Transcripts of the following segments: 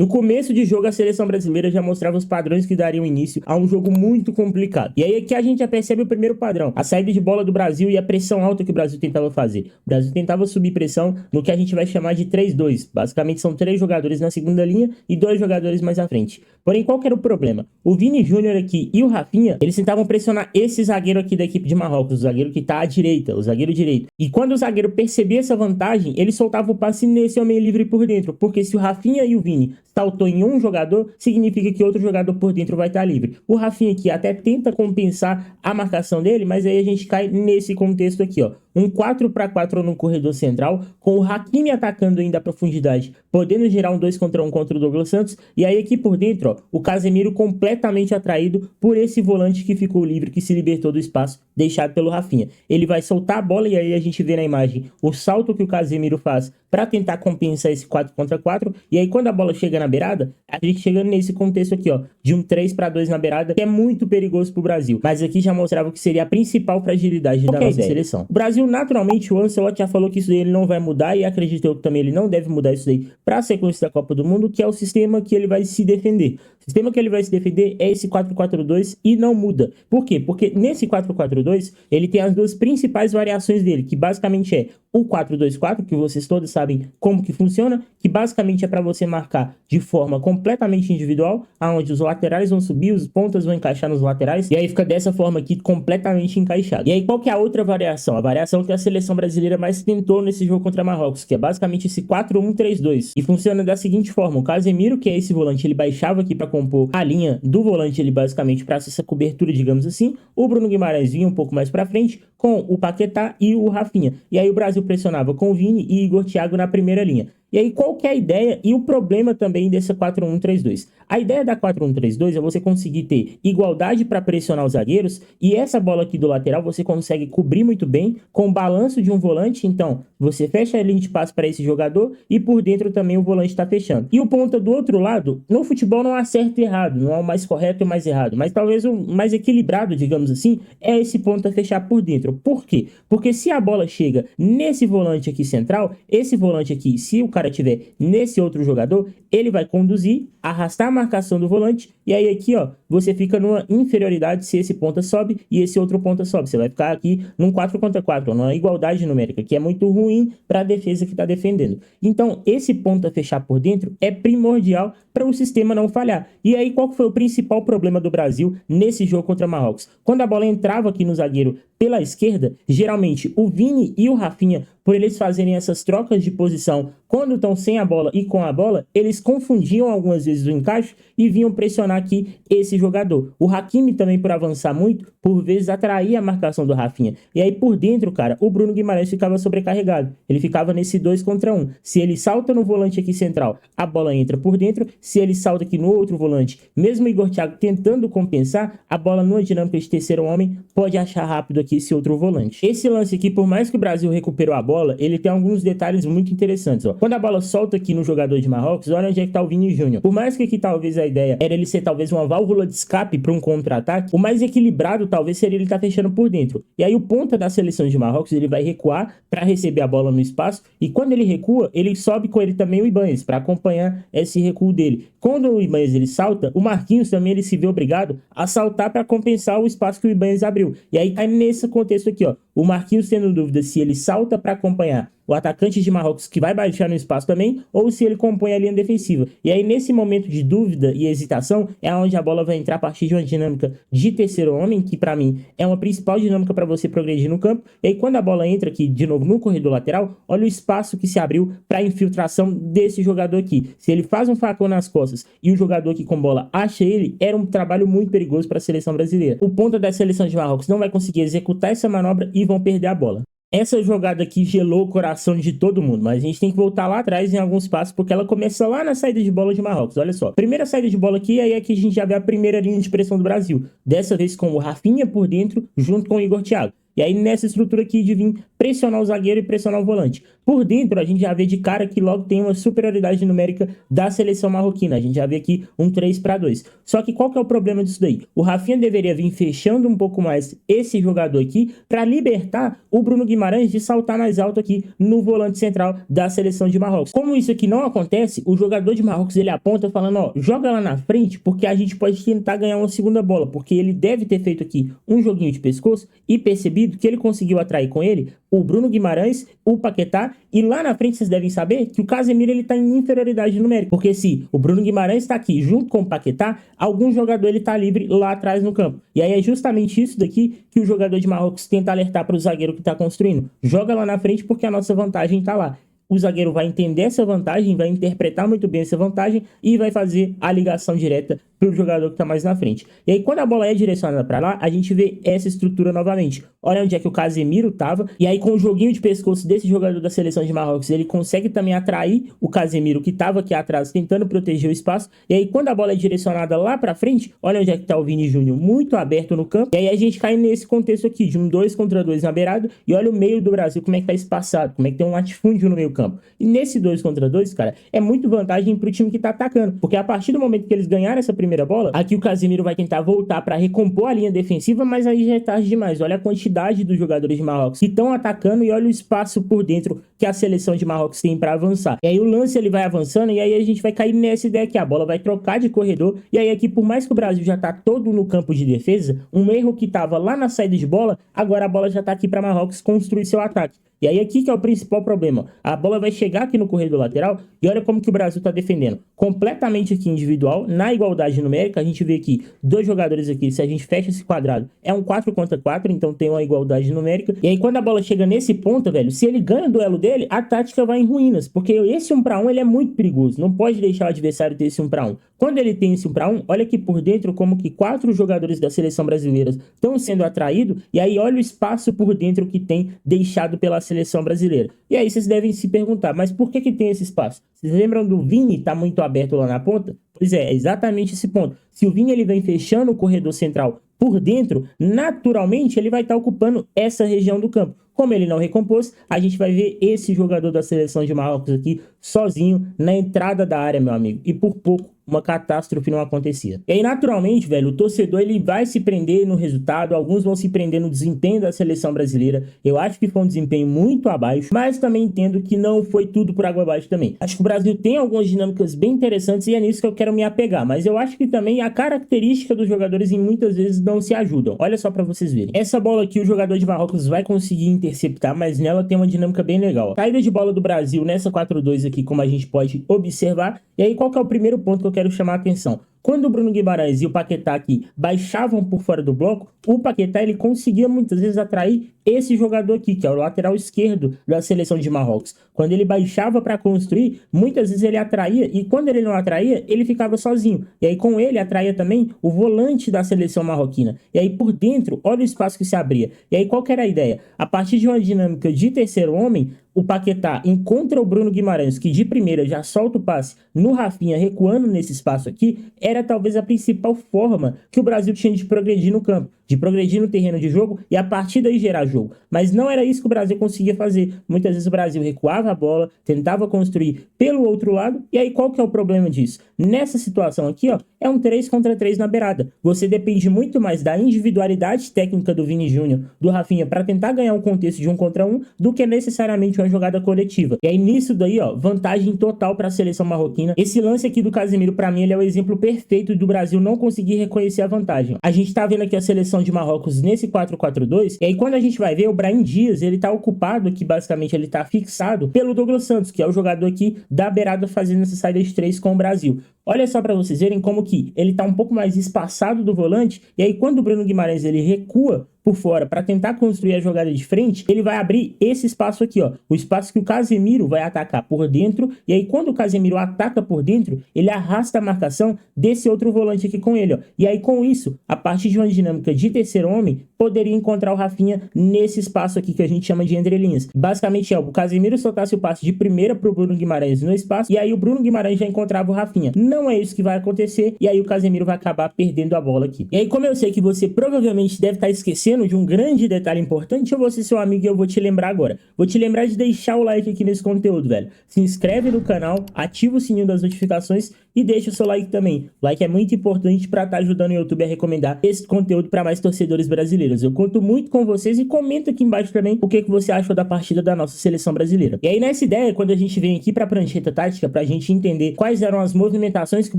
No começo de jogo, a seleção brasileira já mostrava os padrões que dariam início a um jogo muito complicado. E aí aqui a gente já percebe o primeiro padrão, a saída de bola do Brasil e a pressão alta que o Brasil tentava fazer. O Brasil tentava subir pressão no que a gente vai chamar de 3-2. Basicamente são 3 jogadores na segunda linha e 2 jogadores mais à frente. Porém, qual que era o problema? O Vini Júnior aqui e o Rafinha, eles tentavam pressionar esse zagueiro aqui da equipe de Marrocos, o zagueiro que tá à direita, o zagueiro direito. E quando o zagueiro percebia essa vantagem, ele soltava o passe nesse homem livre por dentro, porque se o Rafinha e o Vini saltou em um jogador, significa que outro jogador por dentro vai estar livre. O Rafinha aqui até tenta compensar a marcação dele, mas aí a gente cai nesse contexto aqui, ó. Um 4-4 no corredor central, com o Hakimi atacando ainda a profundidade, podendo gerar um 2 contra 1 contra o Douglas Santos. E aí aqui por dentro, ó, o Casemiro completamente atraído por esse volante que ficou livre, que se libertou do espaço deixado pelo Rafinha. Ele vai soltar a bola e aí a gente vê na imagem o salto que o Casemiro faz para tentar compensar esse 4 contra 4. E aí quando a bola chega na beirada, a gente chega nesse contexto aqui, ó, de um 3-2 na beirada, que é muito perigoso pro Brasil. Mas aqui já mostrava que seria a principal fragilidade da nossa seleção. O Brasil, naturalmente, o Ancelotti já falou que isso daí ele não vai mudar, e acredito eu que também ele não deve mudar isso daí para a sequência da Copa do Mundo, que é o sistema que ele vai se defender. O sistema que ele vai se defender é esse 4-4-2 e não muda. Por quê? Porque nesse 4-4-2 ele tem as duas principais variações dele, que basicamente é o 4-2-4, que vocês todos sabem como que funciona, que basicamente é para você marcar de forma completamente individual, aonde os laterais vão subir, os pontas vão encaixar nos laterais, e aí fica dessa forma aqui completamente encaixado. E aí qual que é a outra variação? A variação que a seleção brasileira mais tentou nesse jogo contra Marrocos, que é basicamente esse 4-1-3-2. E funciona da seguinte forma: o Casemiro, que é esse volante, ele baixava aqui para compor a linha do volante, ele basicamente para essa cobertura, digamos assim. O Bruno Guimarães vinha um pouco mais para frente com o Paquetá e o Rafinha. E aí o Brasil pressionava com o Vini e Igor Thiago na primeira linha. E aí, qual que é a ideia e o problema também dessa 4-1-3-2? A ideia da 4-1-3-2 é você conseguir ter igualdade para pressionar os zagueiros, e essa bola aqui do lateral você consegue cobrir muito bem com o balanço de um volante. Então, você fecha a linha de passe para esse jogador e por dentro também o volante está fechando. E o ponta do outro lado, no futebol não há certo e errado, não há o mais correto e o mais errado, mas talvez o mais equilibrado, digamos assim, é esse ponta fechar por dentro. Por quê? Porque se a bola chega nesse volante aqui central, esse volante aqui, se o cara tiver nesse outro jogador, ele vai conduzir, arrastar a marcação do volante, e aí aqui, ó, você fica numa inferioridade se esse ponta sobe e esse outro ponta sobe. Você vai ficar aqui num 4 contra 4, numa igualdade numérica, que é muito ruim para a defesa que está defendendo. Então, esse ponta fechar por dentro é primordial para o sistema não falhar. E aí, qual foi o principal problema do Brasil nesse jogo contra Marrocos? Quando a bola entrava aqui no zagueiro pela esquerda, geralmente o Vini e o Rafinha, por eles fazerem essas trocas de posição quando estão sem a bola e com a bola, eles confundiam algumas vezes o encaixe e vinham pressionar aqui esse jogador. O Hakimi também, por avançar muito, por vezes atraía a marcação do Rafinha. E aí por dentro, cara, o Bruno Guimarães ficava sobrecarregado. Ele ficava nesse 2 contra 1. Se ele salta no volante aqui central, a bola entra por dentro. Se ele salta aqui no outro volante, mesmo o Igor Thiago tentando compensar, a bola numa dinâmica de terceiro homem pode achar rápido aqui esse outro volante. Esse lance aqui, por mais que o Brasil recuperou a bola, ele tem alguns detalhes muito interessantes, ó. Quando a bola solta aqui no jogador de Marrocos, olha onde é que tá o Vini Júnior. Por mais que aqui talvez a ideia era ele ser talvez uma válvula de escape para um contra-ataque, o mais equilibrado talvez seria ele estar fechando por dentro. E aí o ponta da seleção de Marrocos, ele vai recuar para receber a bola no espaço, e quando ele recua, ele sobe com ele também o Ibanez para acompanhar esse recuo dele. Quando o Ibanez ele salta, o Marquinhos também ele se vê obrigado a saltar para compensar o espaço que o Ibanez abriu. E aí cai nesse contexto aqui, ó. O Marquinhos tendo dúvida se ele salta para acompanhar o atacante de Marrocos, que vai baixar no espaço também, ou se ele compõe a linha defensiva. E aí, nesse momento de dúvida e hesitação, é onde a bola vai entrar a partir de uma dinâmica de terceiro homem, que para mim é uma principal dinâmica para você progredir no campo. E aí, quando a bola entra aqui de novo no corredor lateral, olha o espaço que se abriu para a infiltração desse jogador aqui. Se ele faz um facão nas costas e o jogador aqui com bola acha ele, era um trabalho muito perigoso para a seleção brasileira. O ponta da seleção de Marrocos não vai conseguir executar essa manobra e vão perder a bola. Essa jogada aqui gelou o coração de todo mundo, mas a gente tem que voltar lá atrás em alguns passos, porque ela começa lá na saída de bola de Marrocos. Olha só, primeira saída de bola aqui, aí aqui a gente já vê a primeira linha de pressão do Brasil, dessa vez com o Rafinha por dentro, junto com o Igor Thiago. E aí nessa estrutura aqui de vir pressionar o zagueiro e pressionar o volante. Por dentro, a gente já vê de cara que logo tem uma superioridade numérica da seleção marroquina. A gente já vê aqui um 3-2. Só que qual que é o problema disso daí? O Rafinha deveria vir fechando um pouco mais esse jogador aqui para libertar o Bruno Guimarães de saltar mais alto aqui no volante central da seleção de Marrocos. Como isso aqui não acontece, o jogador de Marrocos ele aponta falando, ó, joga lá na frente porque a gente pode tentar ganhar uma segunda bola, porque ele deve ter feito aqui um joguinho de pescoço e percebido que ele conseguiu atrair com ele o Bruno Guimarães, o Paquetá, e lá na frente vocês devem saber que o Casemiro ele tá em inferioridade numérica, porque se o Bruno Guimarães está aqui junto com o Paquetá, algum jogador ele tá livre lá atrás no campo. E aí é justamente isso daqui que o jogador de Marrocos tenta alertar para o zagueiro que tá construindo. Joga lá na frente porque a nossa vantagem tá lá. O zagueiro vai entender essa vantagem, vai interpretar muito bem essa vantagem e vai fazer a ligação direta para o jogador que está mais na frente. E aí, quando a bola é direcionada para lá, a gente vê essa estrutura novamente. Olha onde é que o Casemiro estava. E aí, com o joguinho de pescoço desse jogador da seleção de Marrocos, ele consegue também atrair o Casemiro, que estava aqui atrás, tentando proteger o espaço. E aí, quando a bola é direcionada lá para frente, olha onde é que está o Vini Júnior, muito aberto no campo. E aí, a gente cai nesse contexto aqui, de um 2 contra 2 na beirada. E olha o meio do Brasil, como é que está espaçado, como é que tem um latifúndio no meio campo. E nesse 2 contra 2, cara, é muito vantagem pro time que tá atacando. Porque a partir do momento que eles ganharam essa primeira bola, aqui o Casemiro vai tentar voltar para recompor a linha defensiva, mas aí já é tarde demais. Olha a quantidade dos jogadores de Marrocos que estão atacando e olha o espaço por dentro que a seleção de Marrocos tem para avançar. E aí o lance ele vai avançando e aí a gente vai cair nessa ideia que a bola vai trocar de corredor. E aí aqui, por mais que o Brasil já tá todo no campo de defesa, um erro que tava lá na saída de bola, agora a bola já tá aqui para Marrocos construir seu ataque. E aí aqui que é o principal problema. A bola vai chegar aqui no corredor lateral e olha como que o Brasil tá defendendo. Completamente aqui individual, na igualdade numérica, a gente vê aqui dois jogadores aqui, se a gente fecha esse quadrado, é um 4 contra 4, então tem uma igualdade numérica. E aí quando a bola chega nesse ponto, velho, se ele ganha o duelo dele, a tática vai em ruínas, porque esse 1 para 1 ele é muito perigoso, não pode deixar o adversário ter esse 1 para 1. Quando ele tem esse 1 para 1, olha aqui por dentro como que 4 jogadores da seleção brasileira estão sendo atraídos, e aí olha o espaço por dentro que tem deixado pela seleção brasileira. E aí vocês devem se perguntar, mas por que tem esse espaço? Vocês lembram do Vini tá muito aberto lá na ponta? Pois é exatamente esse ponto. Se o Vini ele vem fechando o corredor central por dentro, naturalmente ele vai estar ocupando essa região do campo. Como ele não recompôs, a gente vai ver esse jogador da seleção de Marrocos aqui sozinho na entrada da área, meu amigo. E por pouco uma catástrofe não acontecia. E aí, naturalmente, velho, o torcedor ele vai se prender no resultado, alguns vão se prender no desempenho da seleção brasileira. Eu acho que foi um desempenho muito abaixo, mas também entendo que não foi tudo por água abaixo também. Acho que o Brasil tem algumas dinâmicas bem interessantes e é nisso que eu quero me apegar, mas eu acho que também a característica dos jogadores em muitas vezes não se ajudam. Olha só pra vocês verem. Essa bola aqui o jogador de Marrocos vai conseguir interceptar, mas nela tem uma dinâmica bem legal. Saída de bola do Brasil nessa 4-2 aqui, como a gente pode observar. E aí, qual que é o primeiro ponto que eu quero chamar a atenção? Quando o Bruno Guimarães e o Paquetá aqui baixavam por fora do bloco, o Paquetá ele conseguia muitas vezes atrair esse jogador aqui, que é o lateral esquerdo da seleção de Marrocos. Quando ele baixava para construir, muitas vezes ele atraía, e quando ele não atraía, ele ficava sozinho. E aí com ele atraía também o volante da seleção marroquina. E aí por dentro, olha o espaço que se abria. E aí qual que era a ideia? A partir de uma dinâmica de terceiro homem, o Paquetá encontra o Bruno Guimarães, que de primeira já solta o passe no Rafinha, recuando nesse espaço aqui, era talvez a principal forma que o Brasil tinha de progredir no campo, de progredir no terreno de jogo e a partir daí gerar jogo. Mas não era isso que o Brasil conseguia fazer. Muitas vezes o Brasil recuava a bola, tentava construir pelo outro lado, e aí qual que é o problema disso? Nessa situação aqui, ó, é um 3 contra 3 na beirada. Você depende muito mais da individualidade técnica do Vini Júnior, do Rafinha, para tentar ganhar um contexto de 1 contra 1, do que necessariamente uma jogada coletiva. E aí nisso daí, ó, vantagem total para a seleção marroquina. Esse lance aqui do Casemiro, para mim, ele é o exemplo perfeito do Brasil não conseguir reconhecer a vantagem. A gente tá vendo aqui a seleção de Marrocos nesse 4-4-2, e aí quando a gente vai ver, o Brahim Dias, ele tá ocupado aqui, basicamente, ele tá fixado pelo Douglas Santos, que é o jogador aqui da beirada fazendo essa saída de 3 com o Brasil. Olha só para vocês verem como que ele tá um pouco mais espaçado do volante, e aí quando o Bruno Guimarães ele recua por fora para tentar construir a jogada de frente, ele vai abrir esse espaço aqui, ó, o espaço que o Casemiro vai atacar por dentro, e aí quando o Casemiro ataca por dentro, ele arrasta a marcação desse outro volante aqui com ele, ó, e aí com isso, a partir de uma dinâmica de terceiro homem, poderia encontrar o Rafinha nesse espaço aqui que a gente chama de entrelinhas. Basicamente o Casemiro soltasse o passe de primeira pro Bruno Guimarães no espaço, e aí o Bruno Guimarães já encontrava o Rafinha. Não é isso que vai acontecer, e aí o Casemiro vai acabar perdendo a bola aqui. E aí, como eu sei que você provavelmente deve estar esquecendo de um grande detalhe importante, eu vou ser seu amigo e eu vou te lembrar agora. Vou te lembrar de deixar o like aqui nesse conteúdo, velho. Se inscreve no canal, ativa o sininho das notificações e deixa o seu like também. O like é muito importante para estar ajudando o YouTube a recomendar esse conteúdo para mais torcedores brasileiros. Eu conto muito com vocês e comenta aqui embaixo também o que você achou da partida da nossa seleção brasileira. E aí, nessa ideia, quando a gente vem aqui para a prancheta tática, para a gente entender quais eram as movimentações que o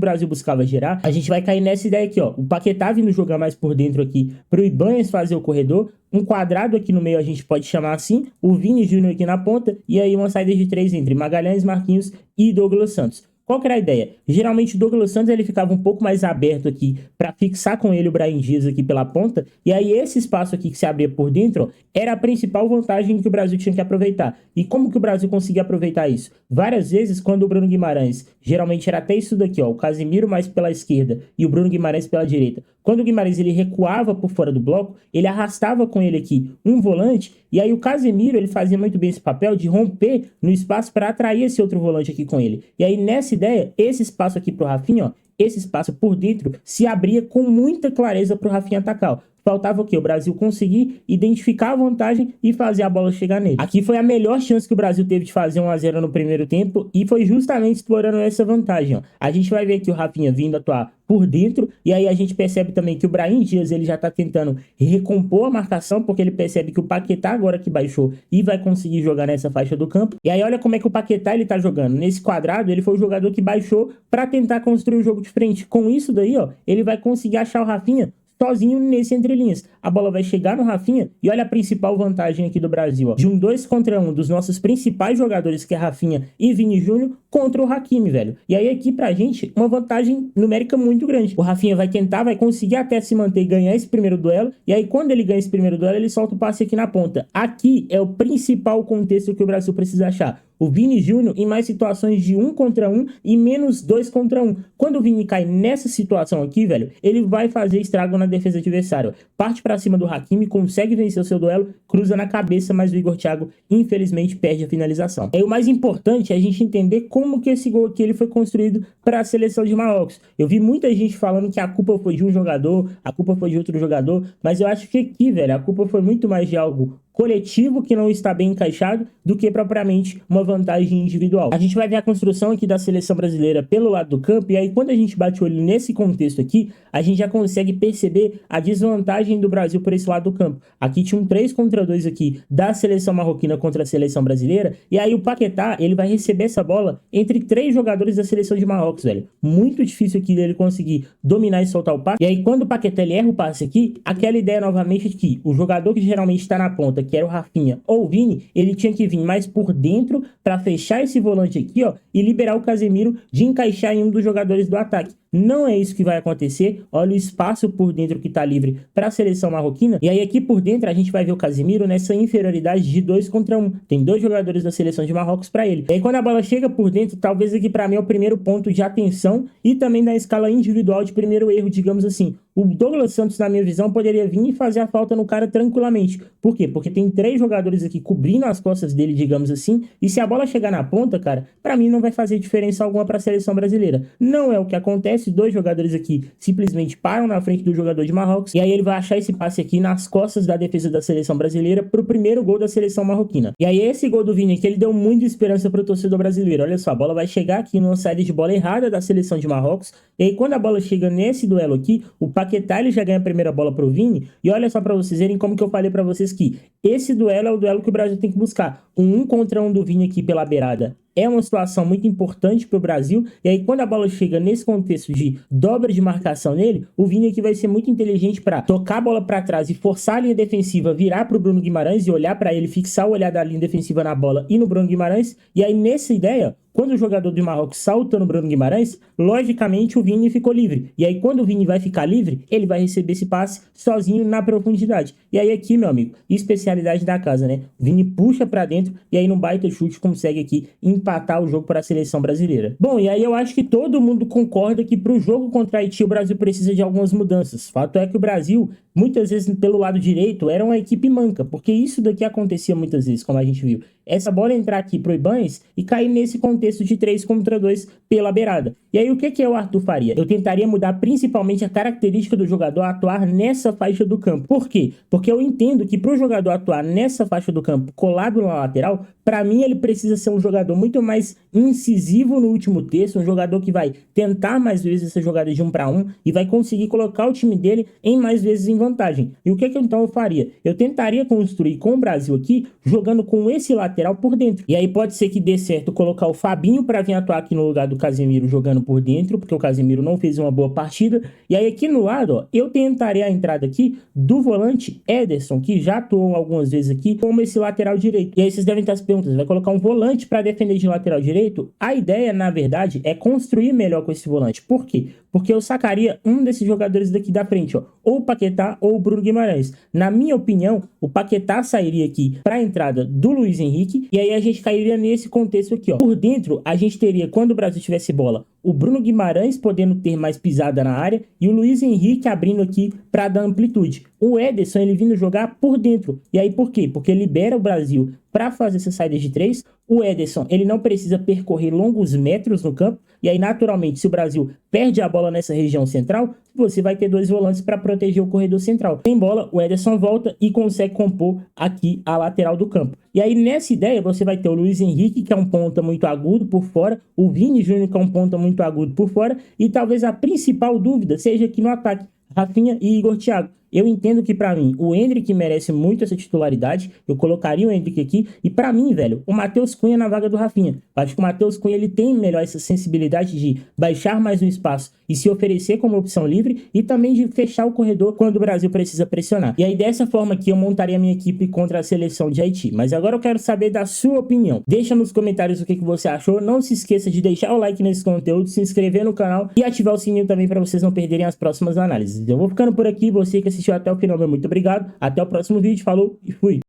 Brasil buscava gerar, a gente vai cair nessa ideia aqui, ó. O Paquetá vindo jogar mais por dentro aqui pro Ibanez fazer o corredor, um quadrado aqui no meio a gente pode chamar assim, o Vini Júnior aqui na ponta, e aí uma saída de 3 entre Magalhães, Marquinhos e Douglas Santos. Qual que era a ideia? Geralmente o Douglas Santos ele ficava um pouco mais aberto aqui para fixar com ele o Brahim Dias aqui pela ponta, e aí esse espaço aqui que se abria por dentro, ó, era a principal vantagem que o Brasil tinha que aproveitar. E como que o Brasil conseguia aproveitar isso? Várias vezes quando o Bruno Guimarães, geralmente era até isso daqui, ó, o Casemiro mais pela esquerda e o Bruno Guimarães pela direita. Quando o Guimarães ele recuava por fora do bloco, ele arrastava com ele aqui um volante, e aí o Casemiro ele fazia muito bem esse papel de romper no espaço para atrair esse outro volante aqui com ele. E aí nessa ideia, esse espaço aqui pro Rafinha, ó, esse espaço por dentro se abria com muita clareza pro Rafinha atacar, ó. Faltava o quê? O Brasil conseguir identificar a vantagem e fazer a bola chegar nele. Aqui foi a melhor chance que o Brasil teve de fazer 1 a 0 no primeiro tempo e foi justamente explorando essa vantagem, ó. A gente vai ver aqui o Rafinha vindo atuar por dentro, e aí a gente percebe também que o Brahim Dias ele já tá tentando recompor a marcação, porque ele percebe que o Paquetá agora que baixou e vai conseguir jogar nessa faixa do campo. E aí olha como é que o Paquetá ele tá jogando. Nesse quadrado ele foi o jogador que baixou para tentar construir o jogo de frente. Com isso daí, ó, ele vai conseguir achar o Rafinha sozinho nesse entrelinhas. A bola vai chegar no Rafinha e olha a principal vantagem aqui do Brasil, ó. De um 2 contra 1 dos nossos principais jogadores, que é Rafinha e Vini Júnior, contra o Hakimi, velho. E aí aqui pra gente, uma vantagem numérica muito grande. O Rafinha vai tentar, vai conseguir até se manter e ganhar esse primeiro duelo. E aí quando ele ganha esse primeiro duelo, ele solta o passe aqui na ponta. Aqui é o principal contexto que o Brasil precisa achar. O Vini Júnior em mais situações de 1 contra 1 e menos 2 contra 1. Quando o Vini cai nessa situação aqui, velho, ele vai fazer estrago na defesa adversária. Parte pra cima do Hakimi, consegue vencer o seu duelo, cruza na cabeça, mas o Igor Thiago infelizmente perde a finalização. E o mais importante é a gente entender como que esse gol aqui ele foi construído para a seleção de Marrocos. Eu vi muita gente falando que a culpa foi de um jogador, a culpa foi de outro jogador, mas eu acho que aqui, velho, a culpa foi muito mais de algo coletivo que não está bem encaixado do que propriamente uma vantagem individual. A gente vai ver a construção aqui da seleção brasileira pelo lado do campo, e aí quando a gente bate o olho nesse contexto aqui, a gente já consegue perceber a desvantagem do Brasil por esse lado do campo. Aqui tinha um 3 contra 2 aqui da seleção marroquina contra a seleção brasileira, e aí o Paquetá, ele vai receber essa bola entre 3 jogadores da seleção de Marrocos, velho. Muito difícil aqui dele conseguir dominar e soltar o passe. E aí quando o Paquetá ele erra o passe aqui, aquela ideia novamente de que o jogador que geralmente está na ponta, que era o Rafinha ou o Vini, ele tinha que vir mais por dentro para fechar esse volante aqui, ó, e liberar o Casemiro de encaixar em um dos jogadores do ataque. Não é isso que vai acontecer. Olha o espaço por dentro que tá livre para a seleção marroquina. E aí aqui por dentro a gente vai ver o Casemiro nessa inferioridade de 2 contra 1. Tem 2 jogadores da seleção de Marrocos para ele. E aí quando a bola chega por dentro, talvez aqui para mim é o primeiro ponto de atenção e também da escala individual de primeiro erro, digamos assim. O Douglas Santos, na minha visão, poderia vir e fazer a falta no cara tranquilamente. Por quê? Porque tem 3 jogadores aqui cobrindo as costas dele, digamos assim, e se a bola chegar na ponta, cara, pra mim não vai fazer diferença alguma pra seleção brasileira. Não é o que acontece, 2 jogadores aqui simplesmente param na frente do jogador de Marrocos, e aí ele vai achar esse passe aqui nas costas da defesa da seleção brasileira pro primeiro gol da seleção marroquina. E aí esse gol do Vini aqui, ele deu muita esperança pro torcedor brasileiro. Olha só, a bola vai chegar aqui numa saída de bola errada da seleção de Marrocos, e aí quando a bola chega nesse duelo aqui, o Paquetá ele já ganha a primeira bola pro Vini, e olha só pra vocês verem como que eu falei pra vocês que esse duelo é o duelo que o Brasil tem que buscar. Um 1 contra 1 do Vini aqui pela beirada é uma situação muito importante para o Brasil, e aí quando a bola chega nesse contexto de dobra de marcação nele, o Vini aqui vai ser muito inteligente para tocar a bola para trás e forçar a linha defensiva, virar para o Bruno Guimarães e olhar para ele, fixar o olhar da linha defensiva na bola e no Bruno Guimarães, e aí nessa ideia, quando o jogador do Marrocos salta no Bruno Guimarães, logicamente o Vini ficou livre. E aí quando o Vini vai ficar livre, ele vai receber esse passe sozinho na profundidade. E aí aqui, meu amigo, especialidade da casa, né? O Vini puxa pra dentro e aí num baita chute consegue aqui empatar o jogo para a seleção brasileira. Bom, e aí eu acho que todo mundo concorda que pro jogo contra a Haiti o Brasil precisa de algumas mudanças. Fato é que o Brasil muitas vezes pelo lado direito era uma equipe manca, porque isso daqui acontecia muitas vezes, como a gente viu. Essa bola entrar aqui pro Ibañez e cair nesse contexto de 3 contra 2 pela beirada. E aí o que o Arthur faria? Eu tentaria mudar principalmente a característica do jogador atuar nessa faixa do campo. Por quê? Porque eu entendo que pro jogador atuar nessa faixa do campo, colado na lateral, para mim ele precisa ser um jogador muito mais incisivo no último terço, um jogador que vai tentar mais vezes essa jogada de 1 para 1 e vai conseguir colocar o time dele em mais vezes em vantagem. E o que então eu faria? Eu tentaria construir com o Brasil aqui, jogando com esse lateral por dentro. E aí pode ser que dê certo colocar o Fabinho para vir atuar aqui no lugar do Casemiro jogando por dentro, porque o Casemiro não fez uma boa partida. E aí aqui no lado, ó, eu tentaria a entrada aqui do volante Ederson, que já atuou algumas vezes aqui como esse lateral direito. E aí vocês devem estar se perguntando, vai colocar um volante para defender de lateral direito? A ideia, na verdade, é construir melhor com esse volante. Por quê? Porque eu sacaria um desses jogadores daqui da frente, ó, ou o Paquetá ou o Bruno Guimarães. Na minha opinião, o Paquetá sairia aqui para a entrada do Luiz Henrique, e aí a gente cairia nesse contexto aqui, ó. Por dentro, a gente teria, quando o Brasil tivesse bola, o Bruno Guimarães podendo ter mais pisada na área e o Luiz Henrique abrindo aqui para dar amplitude. O Ederson, ele vindo jogar por dentro. E aí por quê? Porque libera o Brasil para fazer essa saída de 3. O Ederson, ele não precisa percorrer longos metros no campo. E aí, naturalmente, se o Brasil perde a bola nessa região central, você vai ter 2 volantes para proteger o corredor central. Sem bola, o Ederson volta e consegue compor aqui a lateral do campo. E aí, nessa ideia, você vai ter o Luiz Henrique, que é um ponta muito agudo por fora, o Vini Júnior, que é um ponta muito agudo por fora, e talvez a principal dúvida seja aqui no ataque, Rafinha e Igor Thiago. Eu entendo que, pra mim, o Endrick merece muito essa titularidade. Eu colocaria o Endrick aqui. E pra mim, velho, o Matheus Cunha na vaga do Rafinha. Acho que o Matheus Cunha, ele tem melhor essa sensibilidade de baixar mais no espaço e se oferecer como opção livre e também de fechar o corredor quando o Brasil precisa pressionar. E aí, dessa forma aqui, eu montaria a minha equipe contra a seleção de Haiti. Mas agora eu quero saber da sua opinião. Deixa nos comentários o que você achou. Não se esqueça de deixar o like nesse conteúdo, se inscrever no canal e ativar o sininho também para vocês não perderem as próximas análises. Eu vou ficando por aqui. Você que assistiu até o final, meu muito obrigado. Até o próximo vídeo. Falou e fui!